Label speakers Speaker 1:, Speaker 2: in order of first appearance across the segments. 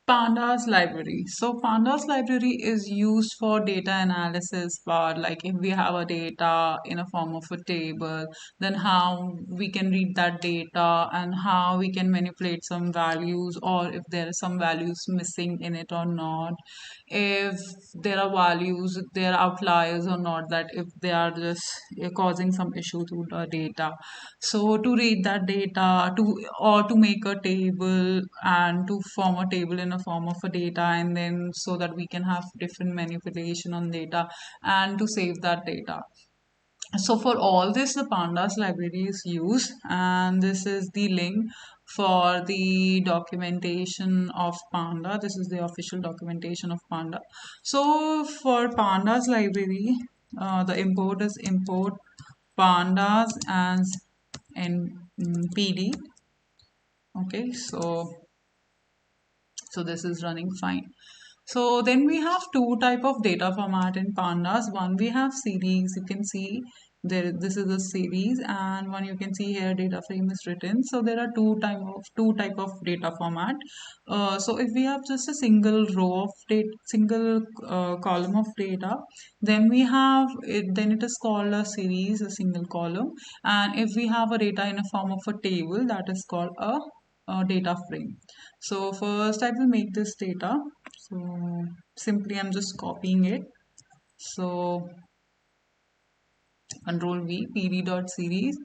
Speaker 1: Pandas library. So Pandas library is used for data analysis part. Like if we have a data in a form of a table, then how we can read that data and how we can manipulate some values, or if there are some values missing in it or not. If there are values, there are outliers or not, that if they are just causing some issue to the data. So to read that data, to make a table and to form a table in a form of a data, and then so that we can have different manipulation on data and to save that data. So for all this, the Pandas library is used, and this is the link for the documentation of Panda. This is the official documentation of Panda. So for Pandas library, the import is import Pandas as PD. Okay, so this is running fine. So then we have two type of data format in Pandas. One, we have series. You can see there, this is a series, and one you can see here data frame is written. So there are two type of data format. So if we have just a single row of data, single column of data, then we have it. Then it is called a series, a single column. And if we have a data in a form of a table, that is called a data frame. So first I will make this data. So simply I'm just copying it. So control V, pd.series,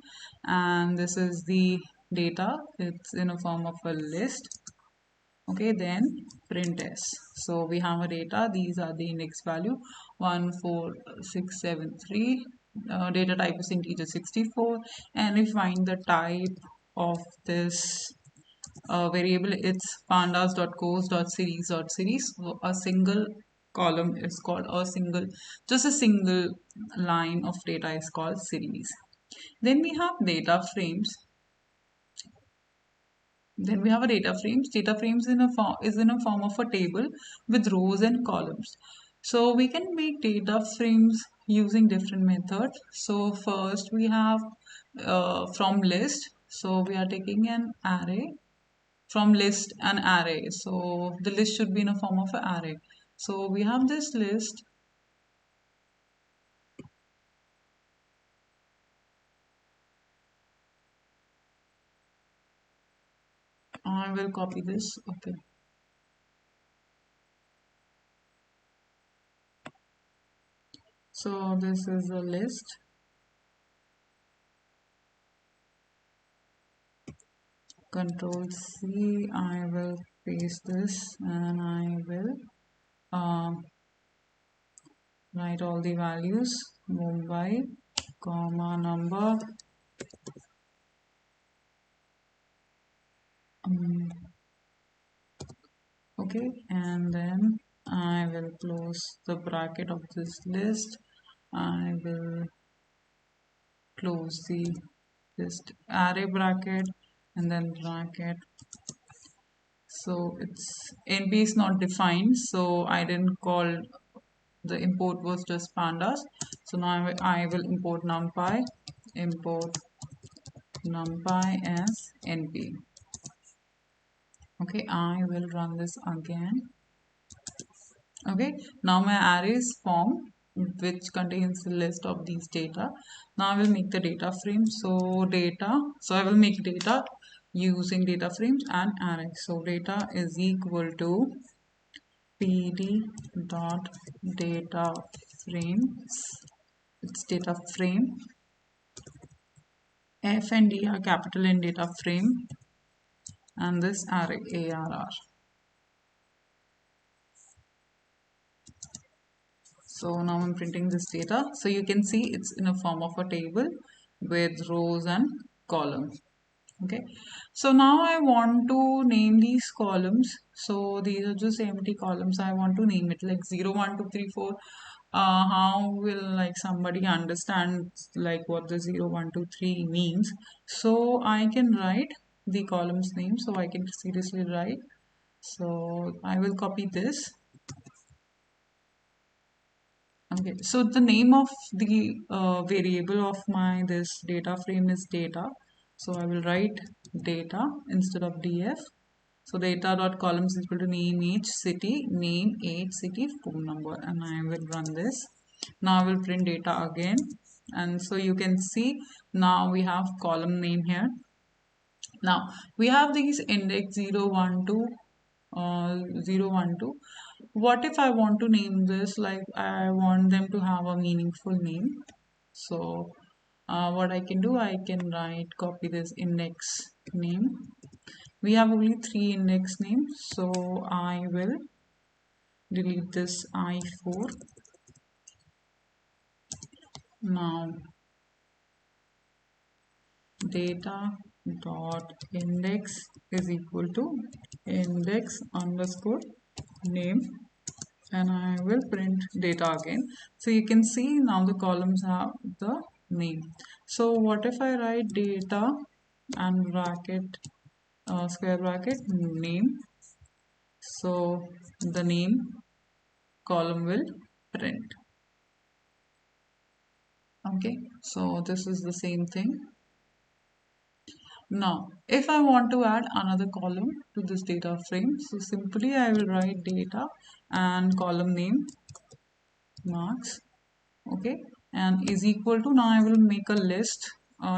Speaker 1: and this is the data. It's in a form of a list. Okay, then print s. So we have a data. These are the index value 14673. Data type is integer 64, and we find the type of this variable. It's pandas.course.series.series. So a single column is called, or just a single line of data is called series. Then we have data frames. Then we have a data frames. Data frames is in a form of a table with rows and columns. So we can make data frames using different methods. So first we have from list. So we are taking an array from list and array. So the list should be in a form of an array. So we have this list. I will copy this. Okay. So this is a list. Control C. I will paste this, and I will write all the values. Mumbai, comma, number. Okay, and then I will close the bracket of this list. I will close the list array bracket, and then bracket. So it's NP is not defined, so I didn't call, the import was just pandas. So now I will import numpy, import numpy as NP. Okay, I will run this again. Okay, now my array is formed, which contains the list of these data. Now I will make the data frame. So I will make data using data frames and array. So data is equal to pd dot data frames. It's data frame. F and D are capital in data frame, and this array ARR. So now I'm printing this data. So you can see it's in a form of a table with rows and columns. Okay. So now I want to name these columns. So these are just empty columns. I want to name it like 0, 1, 2, 3, 4. How will like somebody understand like what the 0, 1, 2, 3 means? So I can write the columns name. So I can seriously write. So I will copy this. Okay, so the name of the variable of my this data frame is data. So I will write data instead of df. So data dot columns is equal to name, age, city, name, age, city, phone number, and I will run this. Now I will print data again, and so you can see now we have column name here. Now we have these index 0, 1, 2, 0, 1, 2. What if I want to name this, like I want them to have a meaningful name? So what I can do, I can copy this index name. We have only 3 index names, so I will delete this I4. Now data dot index is equal to index underscore name, and I will print data again. So you can see now the columns have the name. So what if I write data and bracket square bracket name? So the name column will print. Okay, so this is the same thing. Now, if I want to add another column to this data frame, so simply I will write data and column name marks, okay, and is equal to, now I will make a list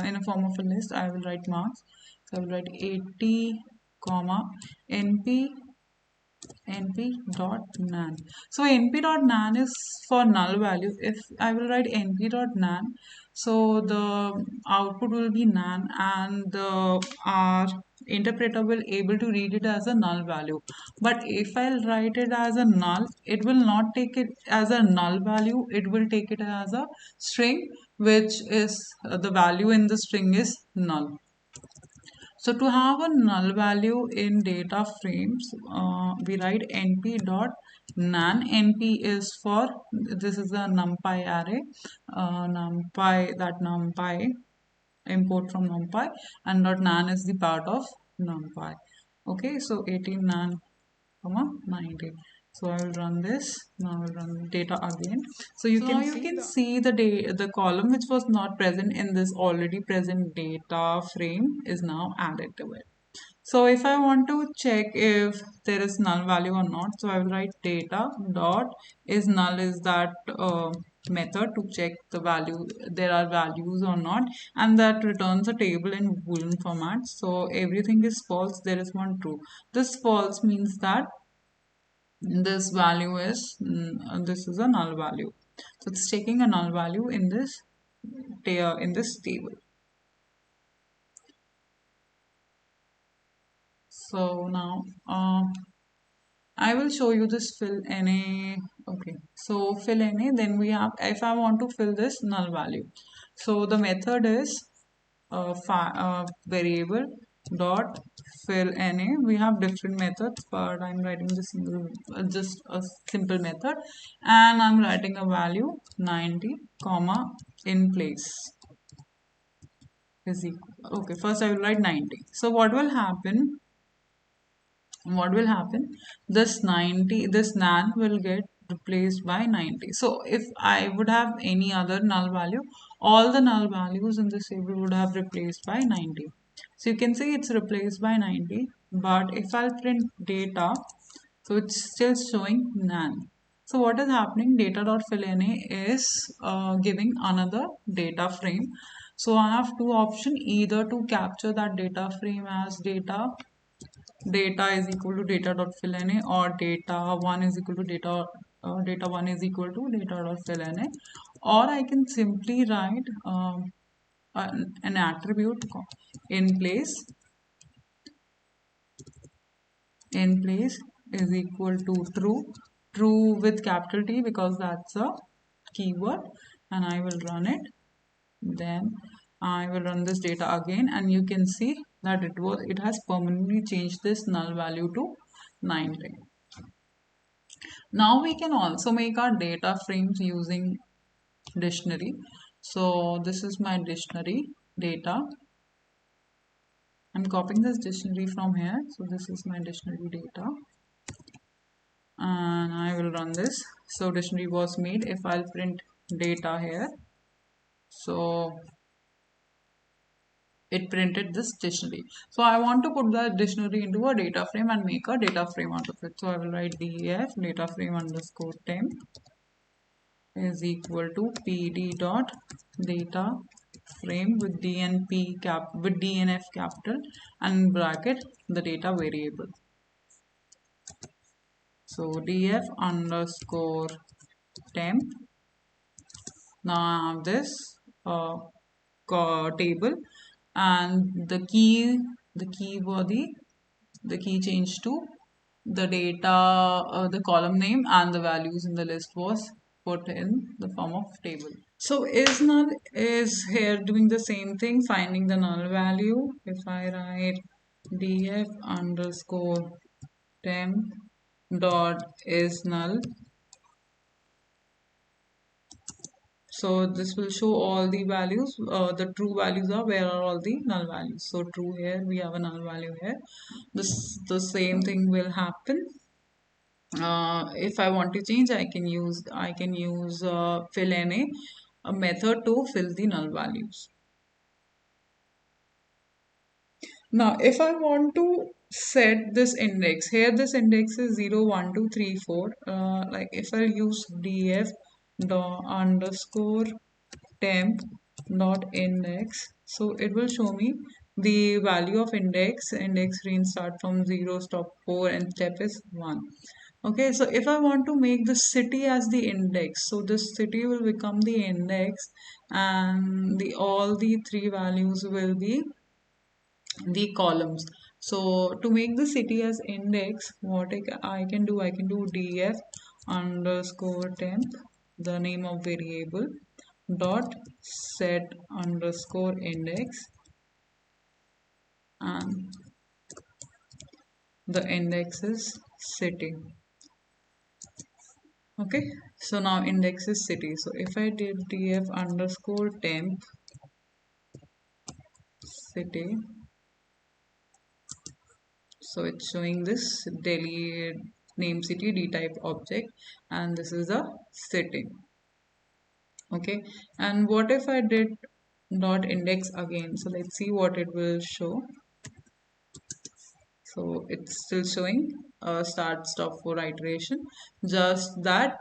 Speaker 1: in a form of a list. I will write marks. So I will write 80 comma np np.nan. So np.nan is for null value. If I will write np.nan, so the output will be nan, and our interpreter will able to read it as a null value. But if I'll write it as a null, it will not take it as a null value. It will take it as a string, which is the value in the string is null. So to have a null value in data frames, we write np dot nan. Np is for, this is a numpy array, numpy import from numpy, and dot nan is the part of numpy. Okay, so 18 nan comma 90. So I will run this. Now I will run data again. So you can see the column which was not present in this already present data frame is now added to it. So if I want to check if there is null value or not, so I will write data dot is null, is that method to check the value, there are values or not, and that returns a table in boolean format. So everything is false, there is one true. This false means that this value is this is a null value. So it's taking a null value in this table. So now I will show you this fill NA. Okay, so fill NA, then we have, if I want to fill this null value, so the method is variable dot fill NA. We have different methods, but I'm writing the single, just a simple method, and I'm writing a value 90 comma in place is equal. Okay, first I will write 90. So what will happen, this 90, this nan will get replaced by 90. So if I would have any other null value, all the null values in this table would have replaced by 90. So you can see it's replaced by 90, but if I'll print data, so it's still showing nan. So what is happening, data.fillNA is giving another data frame. So I have two options, either to capture that data frame as data is equal to data dot fill na, or data 1 is equal to data 1 is equal to data dot fill na, or I can simply write an attribute in place is equal to true with capital T, because that's a keyword, and I will run it. Then I will run this data again, and you can see that it has permanently changed this null value to 90. Now we can also make our data frames using dictionary. So this is my dictionary data. I'm copying this dictionary from here. So this is my dictionary data, and I will run this. So dictionary was made. If I'll print data here, so it printed this dictionary. So I want to put that dictionary into a data frame and make a data frame out of it. So I will write def data frame underscore temp is equal to pd dot data frame with dnp cap with dnf capital and bracket the data variable. So df underscore temp. Now I have this uh, table, and the key for the key changed to the data, the column name and the values in the list was put in the form of table. So is null is here doing the same thing, finding the null value. If I write df underscore temp dot is null, so this will show all the values. The true values are where are all the null values. So true here, we have a null value here. The same thing will happen. If I want to change, I can use fill any a method to fill the null values. Now, if I want to set this index here, this index is 0, 1, 2, 3, 4. Like if I use df dot underscore temp dot index, so it will show me the value of index range start from 0, stop 4, and step is 1. Okay, so if I want to make the city as the index, so this city will become the index, and the all the three values will be the columns. So to make the city as index, what I can do, I can do df underscore temp, the name of variable, dot set underscore index, and the index is city. Okay, so now index is city. So if I did df underscore temp city, so it's showing this Delhi name city d type object, and this is a city. Okay, and what if I did dot index again? So let's see what it will show. So it's still showing start stop for iteration, just that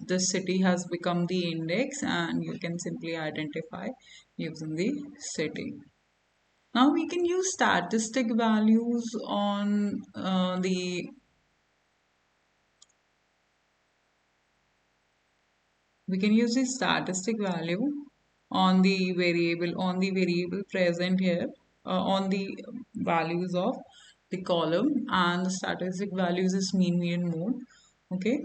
Speaker 1: this city has become the index and you can simply identify using the city. Now we can use statistic values on the we can use the statistic value on the variable present here, on the values of the column, and the statistic values is mean, median, mode. Okay,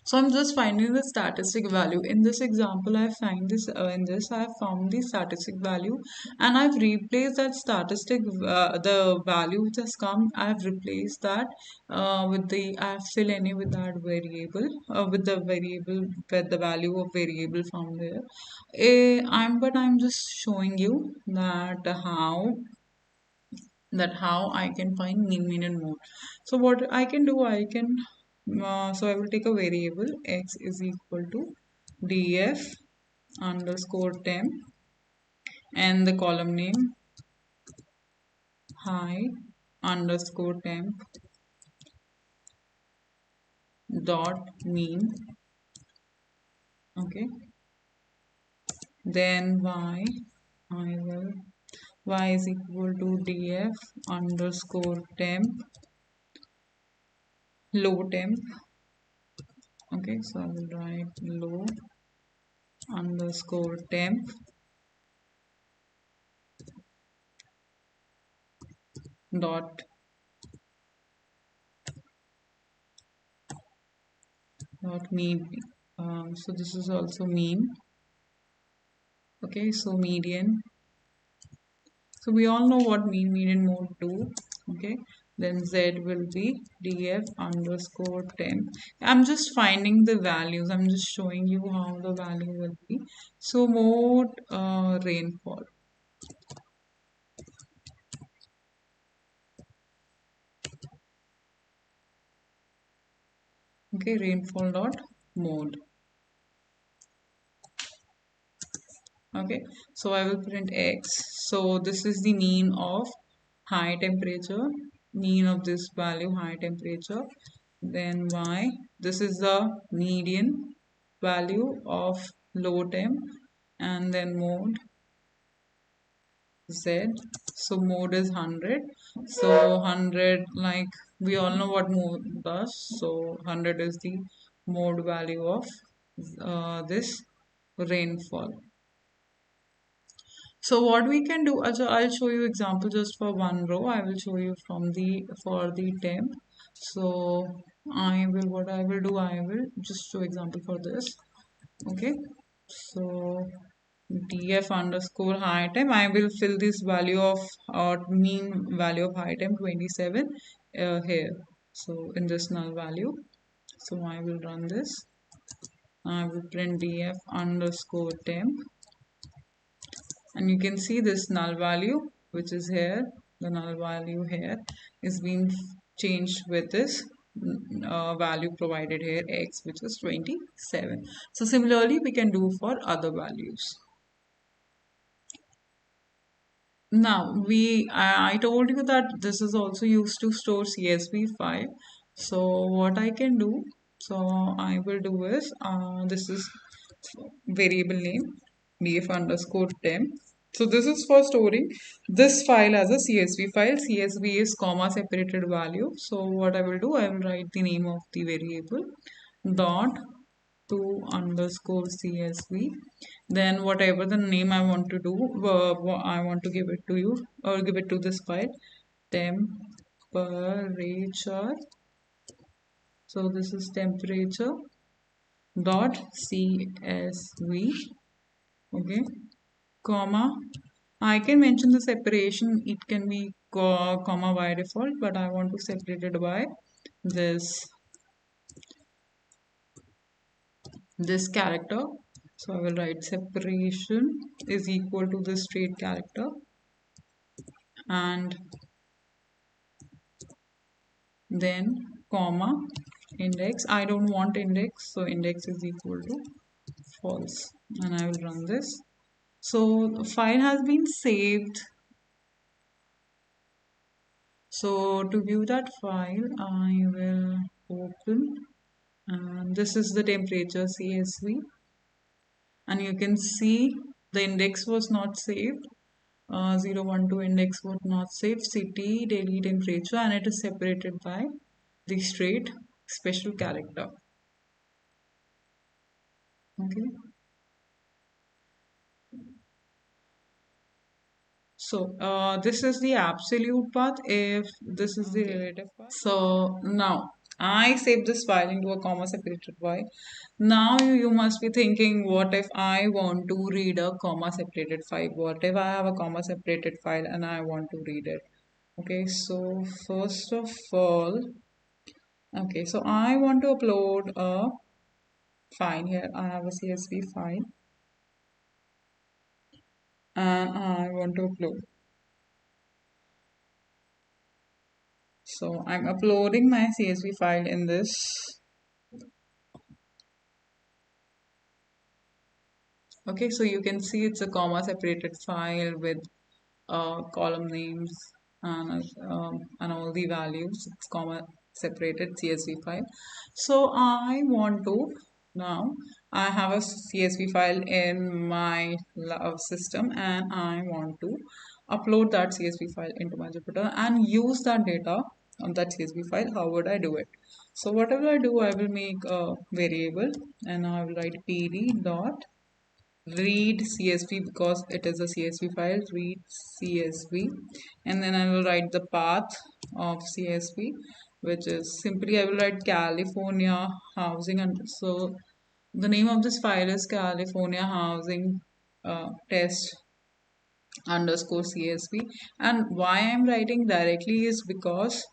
Speaker 1: so I'm just finding the statistic value. In this example, I find this in this I have found the statistic value, and I've replaced that statistic the value which has come. I've replaced that with the I have fill any with that variable, with the variable with the value of variable found there. I'm just showing you that how I can find mean, mean, and mode. So what I can do, so I will take a variable x is equal to df underscore temp and the column name hi underscore temp dot mean. Okay, then I will y is equal to df underscore temp low temp. Okay, so I will write low underscore temp dot mean. So this is also mean. Okay, so median. So we all know what mean, median, mode do. Okay, then z will be df underscore temp. I'm just finding the values. I'm just showing you how the value will be. So mode rainfall. Okay, rainfall dot mode. Okay, so I will print x. So this is the mean of high temperature, mean of this value high temperature. Then y, this is the median value of low temp, and then mode z. So mode is 100. So 100, like we all know what mode does. So 100 is the mode value of this rainfall. So what we can do, I'll show you example just for one row. I will show you from the for the temp. So what I will do, I will just show example for this. Okay. So df underscore high temp. I will fill this value of mean value of high temp 27 here. So in this null value. So I will run this. I will print df underscore temp, and you can see this null value which is here. The null value here is being changed with this value provided here x, which is 27. So similarly we can do for other values. Now I told you that this is also used to store CSV file. So what I can do, so I will do is this is variable name df underscore temp. So this is for storing this file as a CSV file. CSV is comma separated value. So what I will do, I will write the name of the variable dot to underscore CSV. Then whatever the name I want to do, I want to give it to you or give it to this file, temperature. So this is temperature dot CSV. Okay, comma. I can mention the separation. It can be comma by default, but I want to separate it by this character. So I will write separation is equal to the straight character, and then comma index. I don't want index, so index is equal to false, and I will run this. So the file has been saved. So to view that file, I will open, and this is the temperature CSV, and you can see the index was not saved. 012 index was not saved, city, daily temperature, and it is separated by the straight special character. Okay. So this is the absolute path if this is the relative path. So now I save this file into a comma separated file. Now you must be thinking, what if I want to read a comma separated file? What if I have a comma separated file and I want to read it? Okay, so first of all, okay, so I want to upload a file here. I have a CSV file and I want to upload. So I'm uploading my CSV file in this. Okay, so you can see it's a comma separated file with column names and all the values. It's comma separated CSV file. So I want to now I have a CSV file in my system, and I want to upload that CSV file into my Jupyter and use that data on that CSV file. How would I do it? So whatever I do, I will make a variable, and I will write pd dot read CSV, because it is a CSV file, read CSV, and then I will write the path of CSV, which is simply I will write California housing, and so the name of this file is California housing test underscore CSV. And why I'm writing directly is because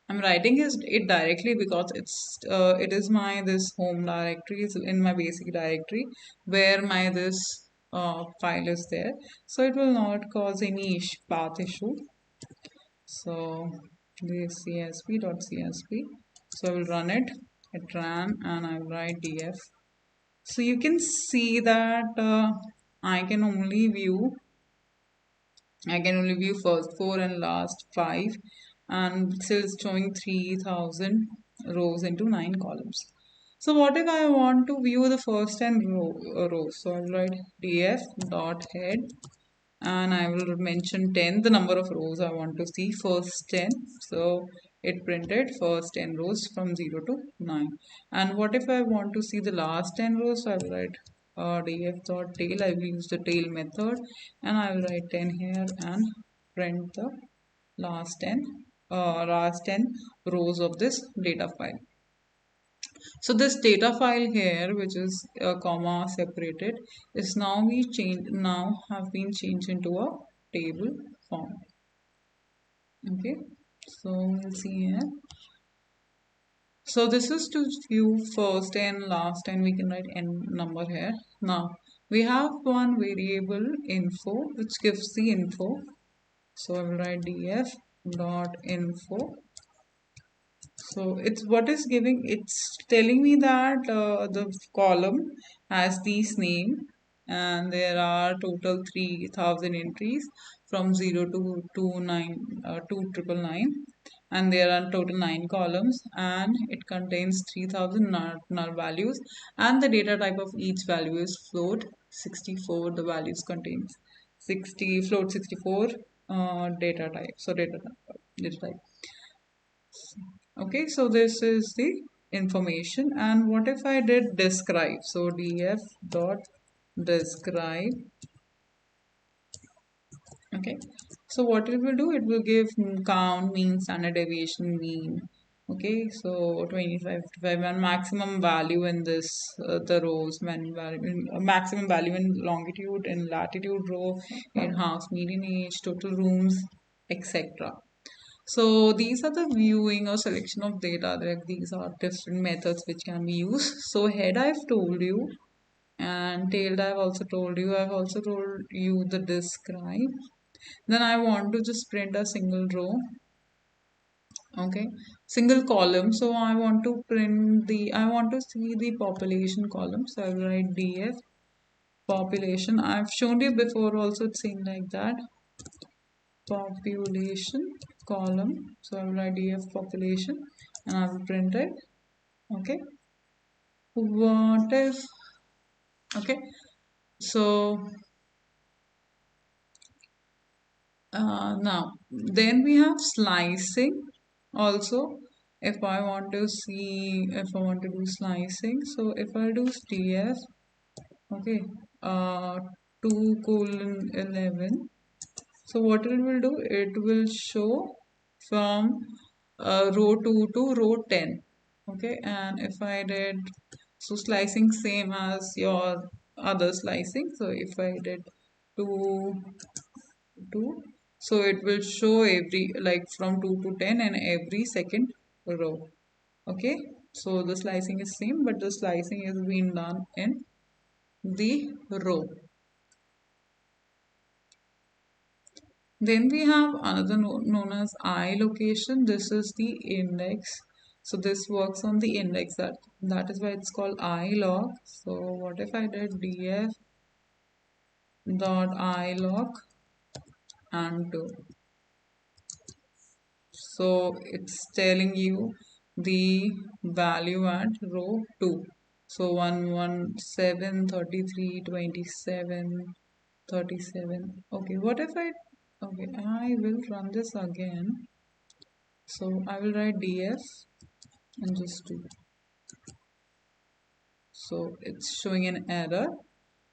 Speaker 1: I'm writing it directly because it is my this home directory is in my basic directory where my this file is there, so it will not cause any path issue. So this csv.csv, so I will run it. It ran, and I will write df So you can see that I can only view I can only view first four and last five, and still it's showing 3000 rows into 9 columns. So what if I want to view the first 10 rows? So I'll write df dot head, and I will mention 10, the number of rows I want to see, first 10. So it printed first 10 rows from 0 to 9. And what if I want to see the last 10 rows? So I will write df.tail. I will use the tail method, and I will write 10 here and print the last 10 rows of this data file. So this data file here, which is comma separated, is now have been changed into a table form. Okay, so we'll see here. So this is to view first and last, and we can write n number here. Now we have one variable info which gives the info. So I will write df dot info. So it's what is giving, it's telling me that the column has these name, and there are total 3000 entries from 0 to 2999, and there are total 9 columns, and it contains 3000 null values, and the data type of each value is float 64. The values contains 60 float 64 data type. So data type. Okay, so this is the information. And what if I did describe? So df dot describe. Okay, so what it will do, it will give count, mean, standard deviation, mean. Okay, so 25, 55, and maximum value in this the rows, maximum value in longitude and latitude row, in house, median age, total rooms, etc. So these are the viewing or selection of data. These are different methods which can be used. So head I've told you, and tailed I've also told you. I've also told you the describe. Then I want to just print a single row. Okay, single column. So I want to I want to see the population column. So I will write df population. I've shown you before also, it's saying like that. Population column. So I will write df population, and I will print it. Okay, what if, okay, so now then we have slicing also. If I want to see, if I want to do slicing, so if I do df, okay, 2 colon 11. So what it will do, it will show from row 2 to row 10. Okay, and if I did, so slicing same as your other slicing. So if I did 2 2, so it will show every, like from 2 to 10 and every second row. Okay, so the slicing is same, but the slicing is being done in the row. Then we have another known as I location. This is the index. So this works on the index, that is why it's called I log. So what if I did df dot I log and 2. So it's telling you the value at row 2. So 117, 33, 27, 37. Okay, what if okay, I will run this again. So I will write df and just do. So it's showing an error.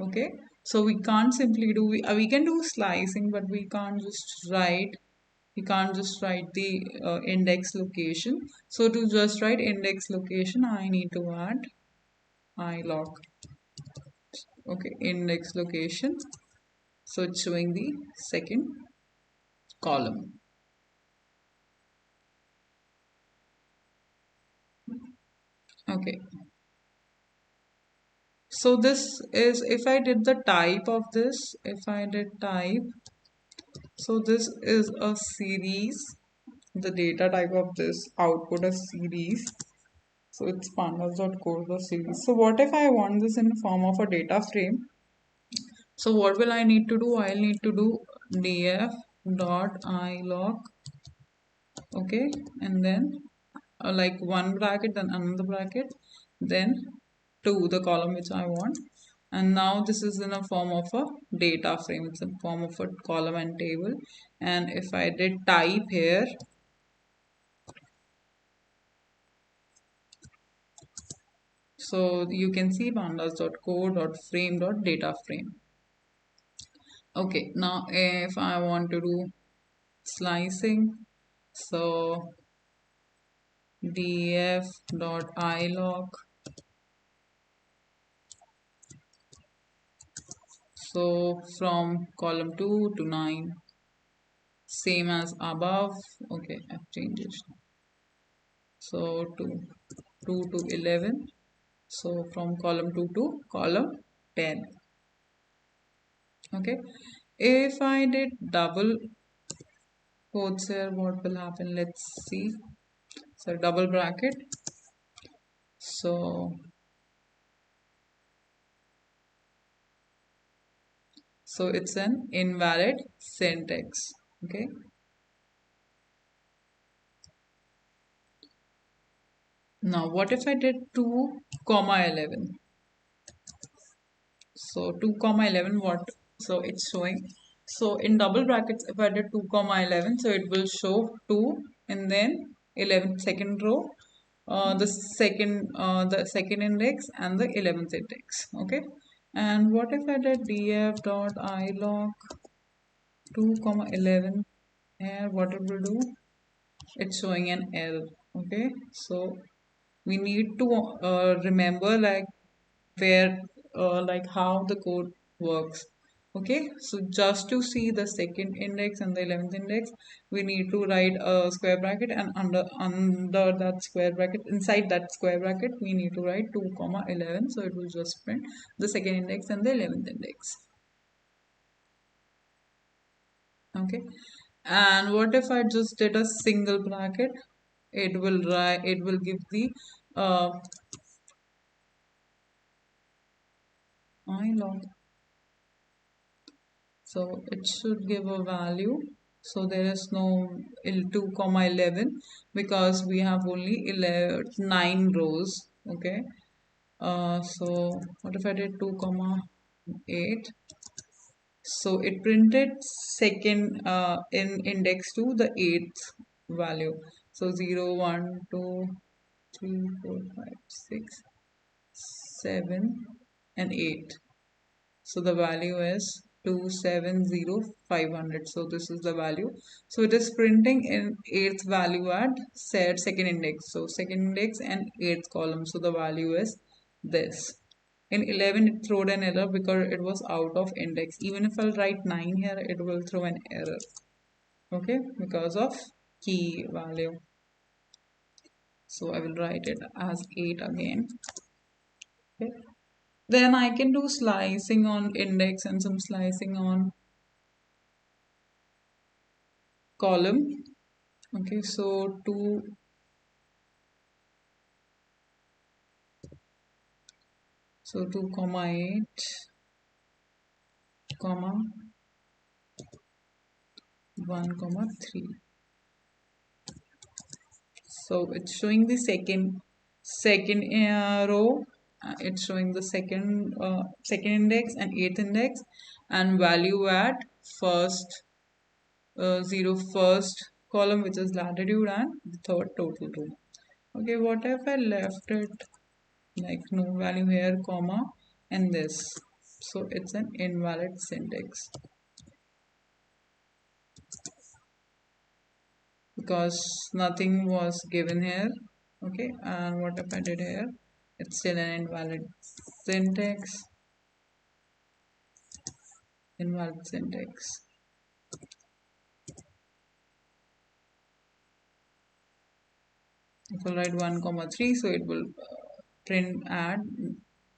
Speaker 1: Okay, so we can't simply do, we can do slicing, but we can't just write the index location. So to just write index location, I need to add ilog. Okay, index location. So it's showing the second column. Okay, so this is, if I did the type of this, if I did type, so this is a series. The data type of this output is series. So it's pandas.code.series. So what if I want this in form of a data frame? So what will I need to do? I'll need to do df dot ilog, okay, and then like one bracket, then another bracket, then two, the column which I want. And now this is in a form of a data frame. It's in form of a column and table. And if I did type here, so you can see pandas.code.frame.data frame. Okay, now if I want to do slicing, so df.ilog, so from column 2 to 9, same as above. Okay, I've changed it. So to 2 to 11, so from column 2 to column 10. Okay, if I did double quotes here, what will happen? Let's see. So double bracket, so it's an invalid syntax. Okay, now what if I did 2 comma 11? So 2 comma 11, what? So it's showing, so in double brackets, if I did 2 comma 11, so it will show 2 and then 11 second row, the second index and the 11th index. Okay, and what if I did df dot ilog 2 comma 11 here, what it will do? It's showing an error. Okay, so we need to remember like where like how the code works. Okay, so just to see the second index and the 11th index, we need to write a square bracket, and under that square bracket, inside that square bracket, we need to write 2 comma 11, so it will just print the second index and the 11th index. Okay, and what if I just did a single bracket? It will give the uh, I log, so it should give a value. So there is no 2 comma 11 because we have only 9 rows. Okay, so what if I did 2 comma 8? So it printed second in index to the 8th value. So 0 1 2 3 4 5 6 7 and 8. So the value is 270500. So this is the value. So it is printing in 8th value at said second index. So second index and 8th column. So the value is this. In 11 it throwed an error because it was out of index. Even if I'll write 9 here, it will throw an error. Okay, because of key value. So I will write it as 8 again. Okay. Then I can do slicing on index and some slicing on column. Okay, so 2 comma 8 comma 1 comma 3. So it's showing the second row. It's showing the second index and 8th index, and value at first 1st column, which is latitude, and the third total row. Okay, what if I left it like no value here, comma, and this? So it's an invalid syntax because nothing was given here. Okay, and what if I did here? It's still an invalid syntax. Invalid syntax. If I write 1 comma 3, so it will print add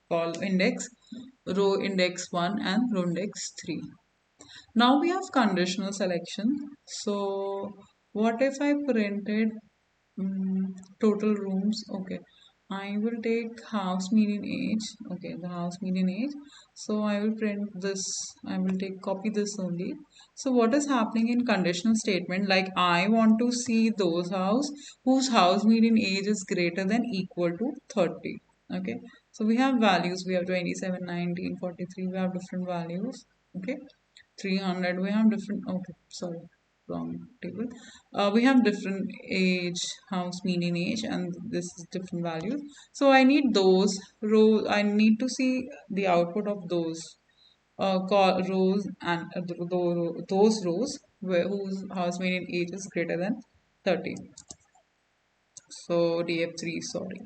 Speaker 1: call index, row index 1 and row index 3. Now we have conditional selection. So what if I printed total rooms? Okay, I will take house median age. Okay, the house median age. So I will print this. I will take copy this only. So what is happening in conditional statement? Like I want to see those house whose house median age is greater than equal to 30. Okay. So we have values. We have 27, 19, 43. We have different values. Okay. 300. We have different. Okay. Sorry, wrong table. We have different age, house median age, and this is different values. So I need those rows. I need to see the output of those rows and those rows whose house median age is greater than 30. So DF3, sorry.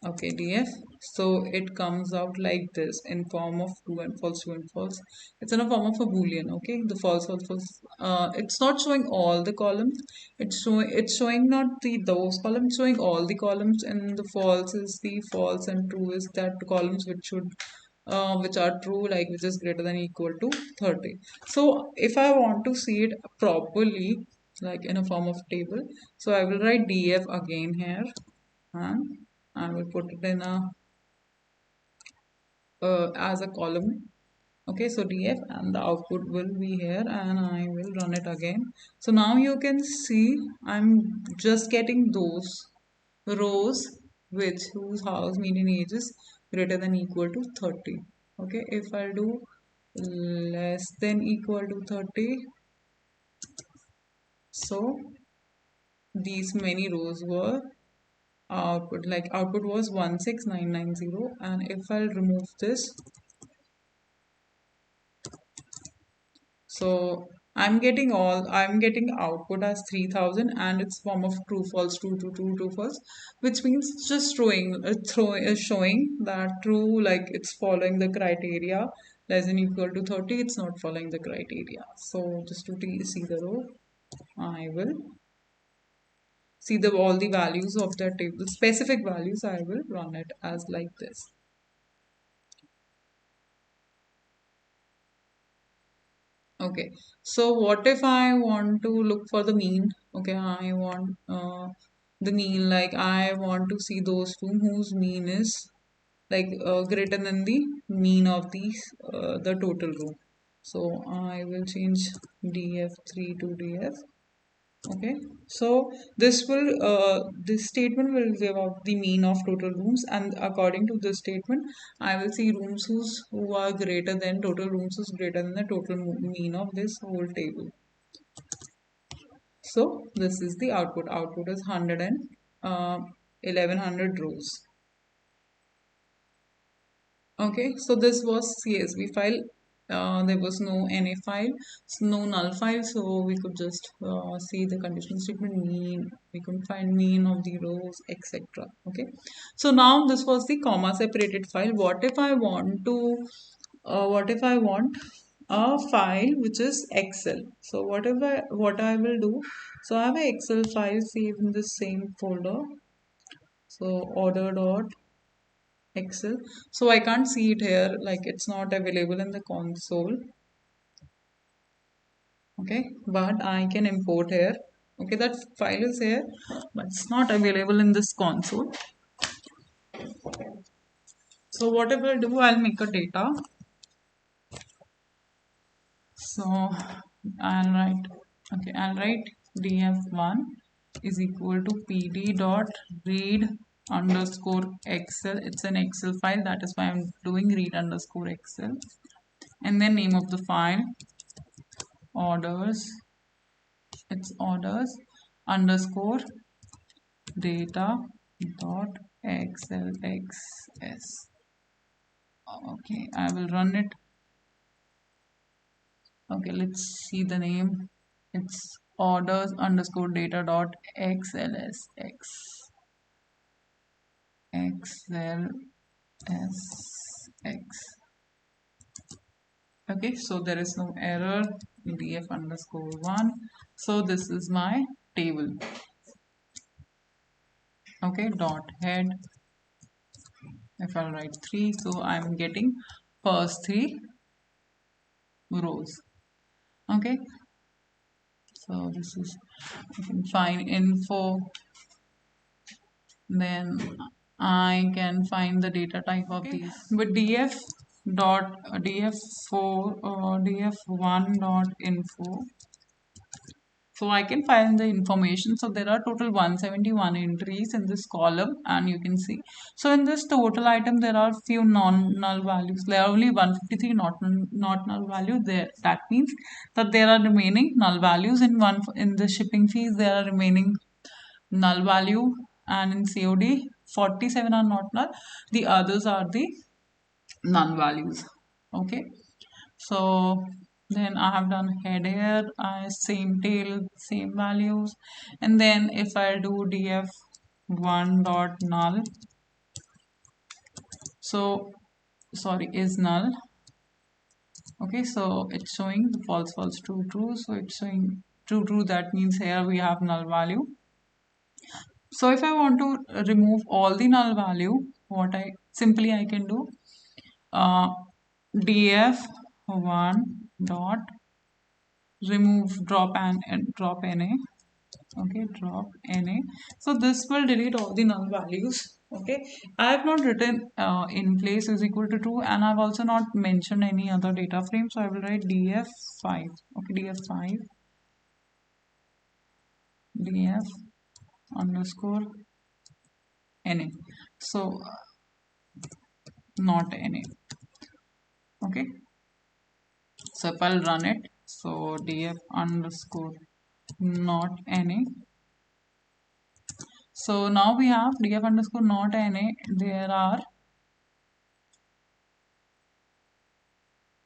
Speaker 1: Okay, DF. So it comes out like this in form of true and false, true and false. It's in a form of a boolean. Okay, the false, false, false. It's not showing all the columns. It's showing not the those columns. Showing all the columns, and the false is the false, and true is that columns which are true, like which is greater than equal to 30. So if I want to see it properly, like in a form of table, so I will write DF again here, and I will put it in a as a column. Okay, so df and the output will be here, and I will run it again. So now you can see I'm just getting those rows which whose house median age is greater than equal to 30. Okay, if I do less than equal to 30, so these many rows were output, like output was 16990, and if I'll remove this, so I'm getting output as 3000, and it's form of true false, true true true true false, which means it's just showing that true, like it's following the criteria, less than equal to 30 it's not following the criteria. So just to see the row, I will see the all the values of the table, specific values. I will run it as like this. Okay, so what if I want to look for the mean? Okay, I want the mean, like I want to see those two whose mean is like greater than the mean of the total row. So I will change df3 to df. Okay, so this statement will give out the mean of total rooms, and according to this statement, I will see rooms who are greater than total rooms who's greater than the total mean of this whole table. So this is the output. Output is 1100 rows. Okay, so this was CSV file. There was no NA file, no null file, so we could just see the conditional statement mean. We could find mean of the rows, etc. Okay, so now this was the comma separated file. What if I want a file which is Excel? So what I will do? So I have an Excel file saved in the same folder. So order dot Excel. So I can't see it here, like it's not available in the console. Okay, but I can import here. Okay, that file is here, but it's not available in this console. So what I will do, I'll make a data. So I'll write df1 is equal to pd dot read underscore excel. It's an Excel file, that is why I'm doing read underscore excel. And then name of the file, orders, it's orders underscore data dot xlxs. Okay, I will run it. Okay, let's see the name. It's orders underscore data dot xlsx xlsx. Okay, so there is no error. df underscore 1. So this is my table. Okay, dot head, if I'll write 3, so I'm getting first 3 rows. Okay, so this is, you can find info, then I can find the data type of these. But df4 or df1 dot info. So I can find the information. So there are total 171 entries in this column, and you can see. So in this total item, there are few non-null values. There are only 153 not null value there. That means that there are remaining null values in the shipping fees. There are remaining null value, and in COD 47 are not null. The others are the null values. Okay. So then I have done head here, same tail, same values. And then if I do df1 dot null, so sorry, is null. Okay, so it's showing the false, false, true, true. So it's showing true, true. That means here we have null value. So if I want to remove all the null value, what I can do, uh, df1 dot remove drop na. Okay, drop na. So this will delete all the null values. Okay, I have not written in place is equal to true, and I've also not mentioned any other data frame, so I will write df5. Okay, df5 df underscore na. So not na. Okay, so if I'll run it, so df underscore not na. So now we have df underscore not na. There are,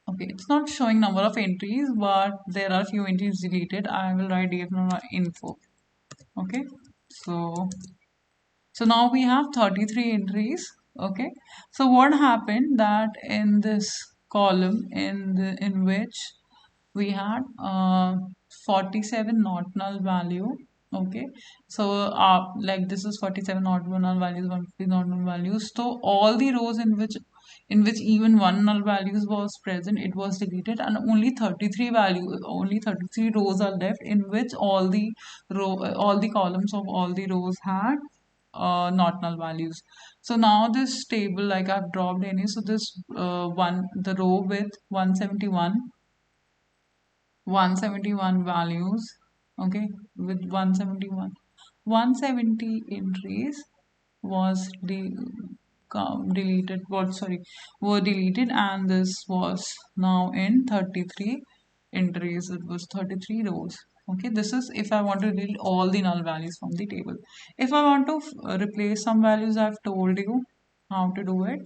Speaker 1: okay, it's not showing number of entries, but there are few entries deleted. I will write df info. Okay, so now we have 33 entries. Okay, so what happened that in this column in which we had 47 not null value. Okay, so like this is 47 not null values, 150 not null values. So all the rows in which even one null values was present, it was deleted, and only 33 rows are left in which all the columns of all the rows had not null values. So now this table, like I've dropped any, so this the row with 171 values, okay, with 170 entries was deleted, what, sorry, were deleted, and this was now in 33 entries. It was 33 rows. Okay, this is if I want to delete all the null values from the table. If I want to replace some values, I've told you how to do it,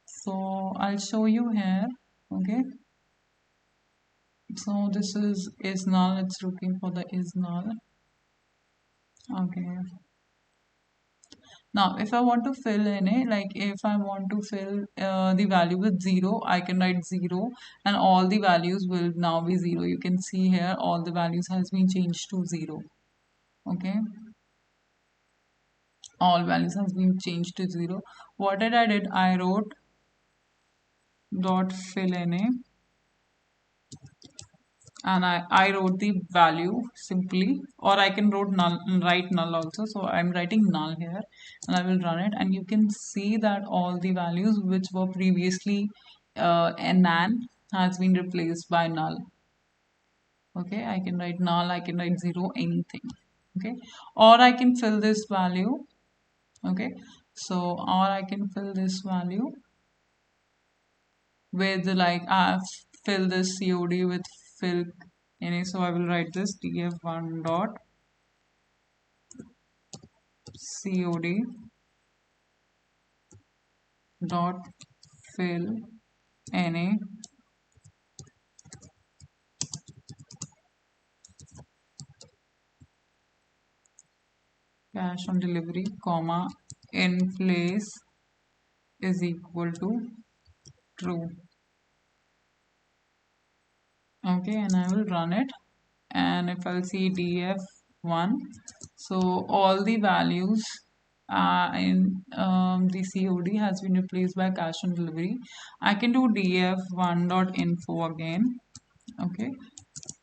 Speaker 1: so I'll show you here. Okay, so this is null. It's looking for the is null. Okay, now if I want to fill in it, like if I want to fill the value with 0, I can write 0, and all the values will now be 0. You can see here all the values has been changed to 0. Okay, all values has been changed to 0. What did I did? I wrote dot fill in a, and I wrote the value simply, or I can write null also. So I'm writing null here, and I will run it, and you can see that all the values which were previously nan has been replaced by null. Okay, I can write null, I can write 0, anything. Okay, or I can fill this value. Okay, so or I can fill this value with, like, I fill this COD with fill any. So I will write this df1 dot COD dot fill na cash on delivery, comma, in place is equal to true. Okay, and I will run it, and if I'll see df1, so all the values in the COD has been replaced by cash on delivery. I can do df1 dot info again. Okay,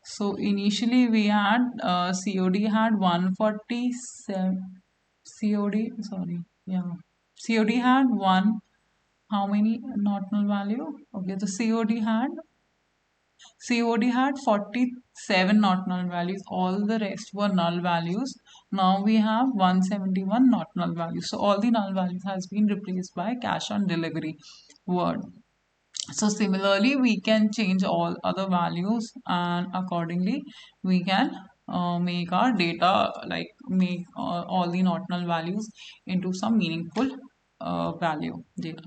Speaker 1: so initially we had COD had 147 COD, sorry, yeah, COD had one, how many not null value? Okay, the COD had 47 not null values. All the rest were null values. Now we have 171 not null values. So all the null values has been replaced by cash on delivery word. So similarly, we can change all other values, and accordingly we can make our data, like make all the not null values into some meaningful value data.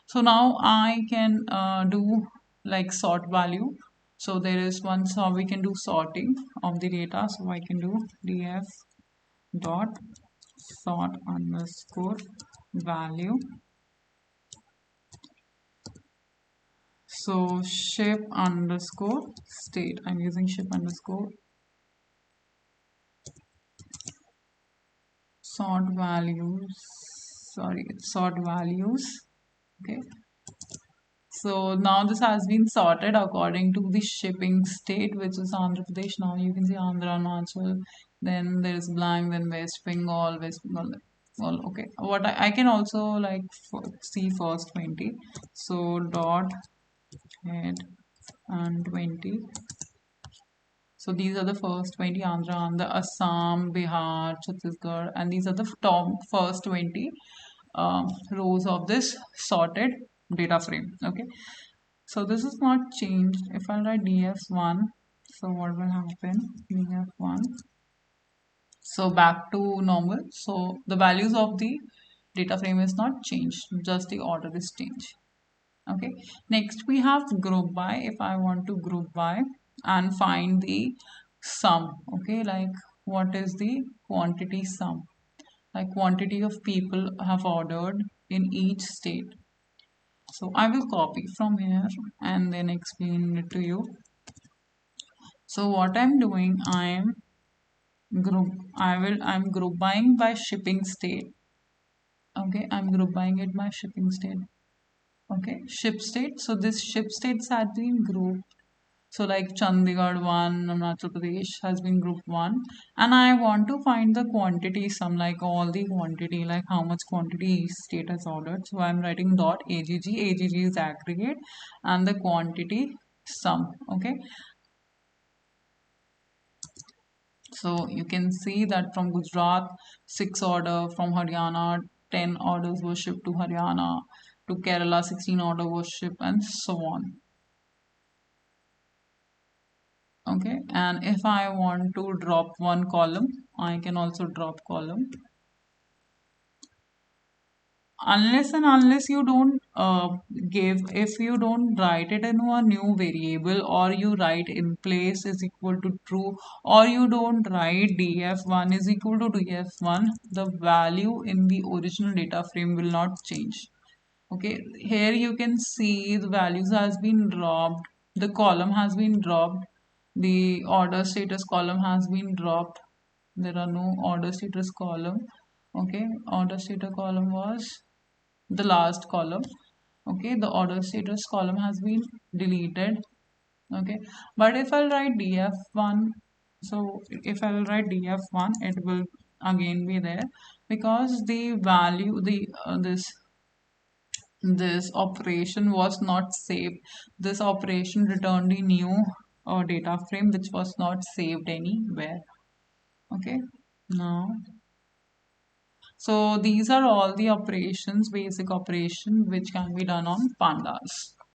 Speaker 1: So now I can do like sort value. So there is one, so we can do sorting of the data. So I can do df dot sort underscore value. So ship underscore state. I'm using ship underscore sort values. Sorry, sort values. Okay. So now this has been sorted according to the shipping state, which is Andhra Pradesh. Now you can see Andhra, Arunachal, then there is blank, then West Bengal, West Bengal. Well, okay. What I can also like see first 20. So dot head and 20. So these are the first 20, Andhra, Assam, Bihar, Chhattisgarh, and these are the top first 20 rows of this sorted data frame. Okay. So this is not changed. If I write df1, so what will happen? df1. So back to normal. So the values of the data frame is not changed, just the order is changed. Okay, next we have group by. If I want to group by and find the sum, okay, like what is the quantity sum, like quantity of people have ordered in each state. So I will copy from here and then explain it to you. So what I'm doing, I'm group buying by shipping state. Okay, I'm group buying it by shipping state. Okay, ship state. So this ship states have been grouped. So like Chandigarh 1, Arunachal Pradesh has been group 1. And I want to find the quantity sum, like all the quantity, like how much quantity each state has ordered. So I'm writing dot AGG. AGG is aggregate and the quantity sum. Okay. So you can see that from Gujarat, 6 order, from Haryana, 10 orders were shipped to Haryana, to Kerala, 16 order was shipped, and so on. Okay, and if I want to drop one column, I can also drop column. Unless you don't if you don't write it in a new variable, or you write in place is equal to true, or you don't write df1 is equal to df1, the value in the original data frame will not change. Okay, here you can see the values has been dropped, the column has been dropped, the order status column has been dropped. There are no order status column. Okay, order status column was the last column. Okay, the order status column has been deleted. Okay, but if I'll write df1, so if I'll write df1, it will again be there, because the value, the this operation was not saved. This operation returned a new data frame which was not saved anywhere. Okay, now, so these are all the operations, basic operation which can be done on pandas.